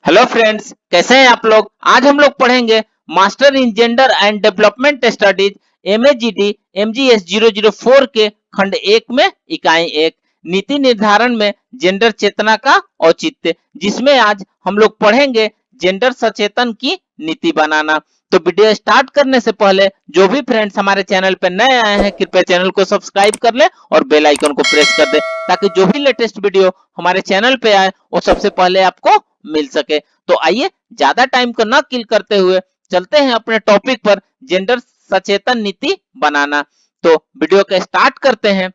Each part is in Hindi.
हेलो फ्रेंड्स, कैसे हैं आप लोग। आज हम लोग पढ़ेंगे master in gender and development studies MAGD MGS 004 के खंड 1 में इकाई 1 नीति निर्धारण में जेंडर चेतना का औचित्य, जिसमें आज हम लोग पढ़ेंगे जेंडर सचेतन की नीति बनाना। तो वीडियो स्टार्ट करने से पहले जो भी फ्रेंड्स हमारे चैनल पे नए आए हैं, कृपया चैनल को सब्सक्राइब कर ले और बेल आइकन को प्रेस कर दे, ताकि जो भी लेटेस्ट वीडियो हमारे चैनल पे आए वो सबसे पहले आपको मिल सके। तो आइए ज्यादा टाइम को न किल करते हुए चलते हैं अपने टॉपिक पर, जेंडर सचेतन नीति बनाना। तो वीडियो के स्टार्ट करते हैं।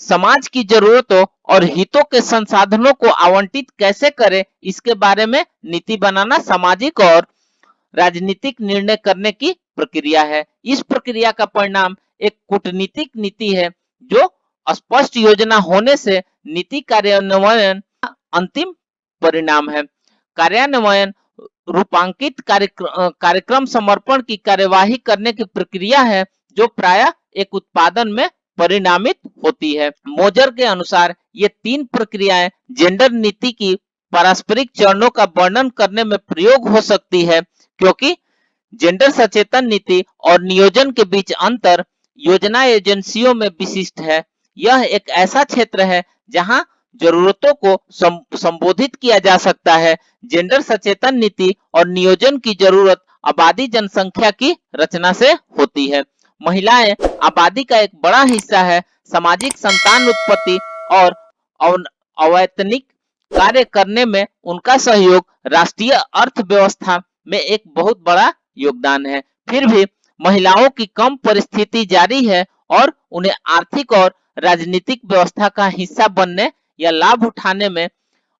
समाज की जरूरतों और हितों के संसाधनों को आवंटित कैसे करें, इसके बारे में नीति बनाना सामाजिक और राजनीतिक निर्णय करने की प्रक्रिया है। इस प्रक्रिया का परिणाम एक कूटनीतिक नीति है, जो स्पष्ट योजना होने से नीति कार्यान्वयन अंतिम परिणाम है। कार्यान्वयन रूपांकित कार्यक्रम समर्पण की कार्यवाही करने की प्रक्रिया है, जो प्रायः एक उत्पादन में परिणामित होती है। मोजर के अनुसार ये तीन प्रक्रियाएं जेंडर नीति की पारस्परिक चरणों का वर्णन करने में प्रयोग हो सकती है, क्योंकि जेंडर सचेतन नीति और नियोजन के बीच अंतर योजना एजेंसियों में विशिष्ट है। यह एक ऐसा क्षेत्र है जहां जरूरतों को संबोधित किया जा सकता है। जेंडर सचेतन नीति और नियोजन की जरूरत आबादी जनसंख्या की रचना से होती है। महिलाएं आबादी का एक बड़ा हिस्सा है। सामाजिक संतान उत्पत्ति और अवैतनिक कार्य करने में उनका सहयोग राष्ट्रीय अर्थव्यवस्था में एक बहुत बड़ा योगदान है। फिर भी महिलाओं की कम परिस्थिति जारी है और उन्हें आर्थिक और राजनीतिक व्यवस्था का हिस्सा बनने या लाभ उठाने में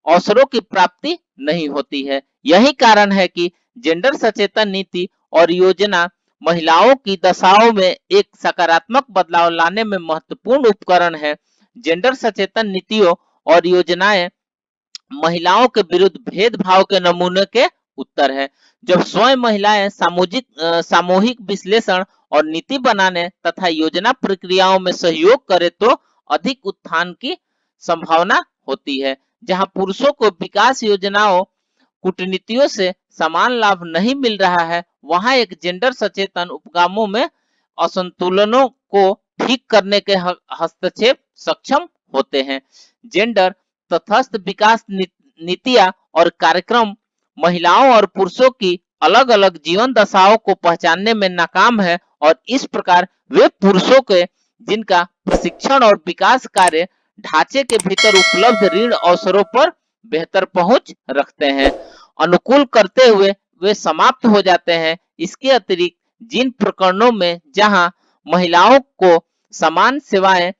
अवसरों की प्राप्ति नहीं होती है। यही कारण है कि जेंडर सचेतन नीति और योजना महिलाओं की दशाओं में एक सकारात्मक बदलाव लाने में महत्वपूर्ण उपकरण है। जेंडर सचेतन नीतियों और योजनाएं महिलाओं के विरुद्ध भेदभाव के नमूने के उत्तर है। जब स्वयं महिलाएं सामूहिक विश्लेषण और नीति बनाने तथा योजना प्रक्रियाओं में सहयोग करें तो अधिक उत्थान की संभावना होती है। जहां पुरुषों को विकास योजनाओं कूटनीतियों से समान लाभ नहीं मिल रहा है, वहां एक जेंडर सचेतन उपगामों में असंतुलनों को ठीक करने के हस्तक्षेप सक्षम होते हैं। जेंडर तटस्थ विकास नीतियां और कार्यक्रम महिलाओं और पुरुषों की अलग अलग जीवन दशाओं को पहचानने में नाकाम है, और इस प्रकार वे पुरुषों के जिनका प्रशिक्षण और विकास कार्य ढांचे के भीतर उपलब्ध ऋण अवसरों पर बेहतर पहुंच रखते हैं, अनुकूल करते हुए वे समाप्त हो जाते हैं। इसके अतिरिक्त जिन प्रकरणों में जहां महिलाओं को समान सेवाएं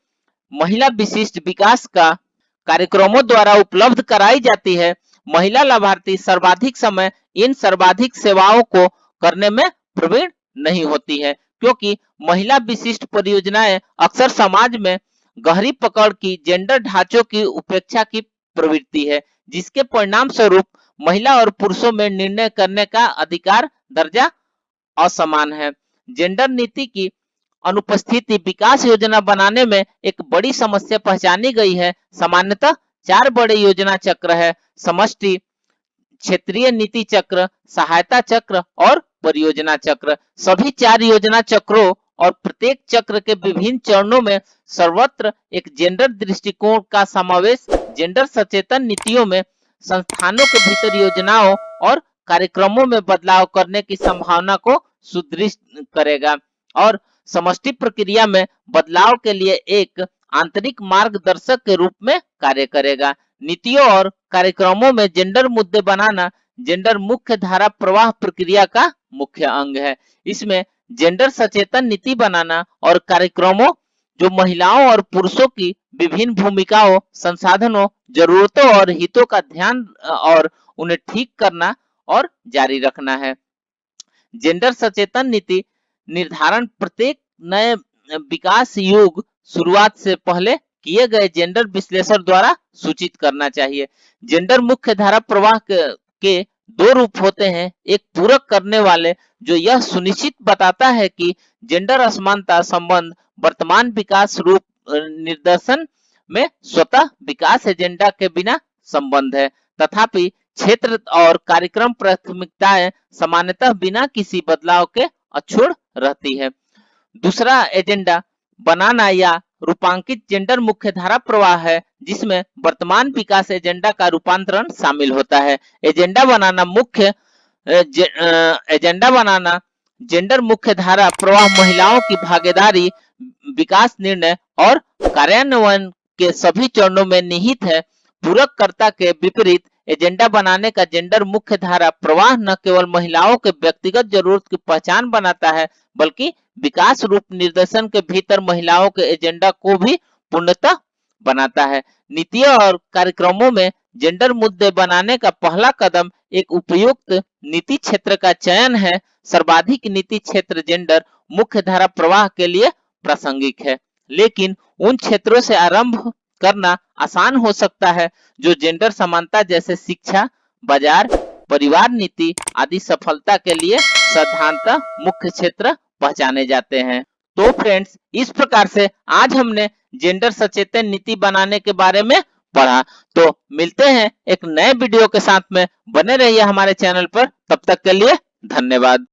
महिला विशिष्ट विकास का कार्यक्रमों द्वारा उपलब्ध कराई जाती है, महिला लाभार्थी सर्वाधिक समय इन सर्वाधिक सेवाओं को करने में प्रवीण नहीं होती है, क्योंकि महिला विशिष्ट परियोजनाएं अक्सर समाज में गहरी पकड़ की जेंडर ढांचों की उपेक्षा की प्रवृत्ति है, जिसके परिणाम स्वरूप महिला और पुरुषों में निर्णय करने का अधिकार दर्जा असमान है। जेंडर नीति की अनुपस्थिति विकास योजना बनाने में एक बड़ी समस्या पहचानी गई है। सामान्यतः 4 बड़े योजना चक्र है: समष्टि, क्षेत्रीय नीति चक्र, सहायता चक्र और परियोजना चक्र। सभी 4 योजना चक्रों और प्रत्येक चक्र के विभिन्न चरणों में सर्वत्र एक जेंडर दृष्टिकोण का समावेश जेंडर सचेतन नीतियों में संस्थानों के भीतर योजनाओं और कार्यक्रमों में बदलाव करने की संभावना को सुदृढ़ करेगा और समष्टि प्रक्रिया में बदलाव के लिए एक आंतरिक मार्गदर्शक के रूप में कार्य करेगा। नीतियों और कार्यक्रमों में जेंडर मुद्दे बनाना जेंडर मुख्य धारा प्रवाह प्रक्रिया का मुख्य अंग है। इसमें जेंडर सचेतन नीति बनाना और कार्यक्रमों जो महिलाओं और पुरुषों की विभिन्न भूमिकाओं, संसाधनों, जरूरतों और हितों का ध्यान और उन्हें ठीक करना और जारी रखना है। जेंडर सचेतन नीति निर्धारण प्रत्येक नए विकास युग शुरुआत से पहले किए गए जेंडर विश्लेषण द्वारा सूचित करना चाहिए। जेंडर मुख्य धारा प्रवाह के 2 रूप होते हैं: एक पूरक करने वाले, जो यह सुनिश्चित बताता है कि जेंडर असमानता संबंध वर्तमान विकास रूप निर्देशन में स्वतः विकास एजेंडा के बिना संबंध है, तथापि क्षेत्र और कार्यक्रम प्राथमिकताएं सामान्यतः बिना किसी बदलाव के अक्षुण्ण रहती है। दूसरा एजेंडा बनाना या रूपांकित जेंडर मुख्यधारा प्रवाह है, जिसमें वर्तमान विकास एजेंडा का रूपांतरण शामिल होता है। एजेंडा बनाना जेंडर मुख्यधारा प्रवाह महिलाओं की भागीदारी, विकास निर्णय और कार्यान्वयन के सभी चरणों में निहित है। पूरककर्ता के विपरीत एजेंडा बनाने का जेंडर मुख्यधारा प्रवाह न केवल महिलाओं के व्यक्तिगत जरूरत की पहचान बनाता है, बल्कि विकास रूप निर्देशन के भीतर महिलाओं के एजेंडा को भी पूर्णतः बनाता है। नीतियों और कार्यक्रमों में जेंडर मुद्दे बनाने का पहला कदम एक उपयुक्त नीति क्षेत्र का चयन है। सर्वाधिक नीति क्षेत्र जेंडर मुख्यधारा प्रवाह के लिए प्रासंगिक है, लेकिन उन क्षेत्रों से आरंभ करना आसान हो सकता है जो जेंडर समानता जैसे शिक्षा, बाजार, परिवार नीति आदि सफलता के लिए साधारणतः मुख्य क्षेत्र पहचाने जाते हैं। तो फ्रेंड्स, इस प्रकार से आज हमने जेंडर सचेतन नीति बनाने के बारे में पढ़ा। तो मिलते हैं एक नए वीडियो के साथ में, बने रहिए हमारे चैनल पर। तब तक के लिए धन्यवाद।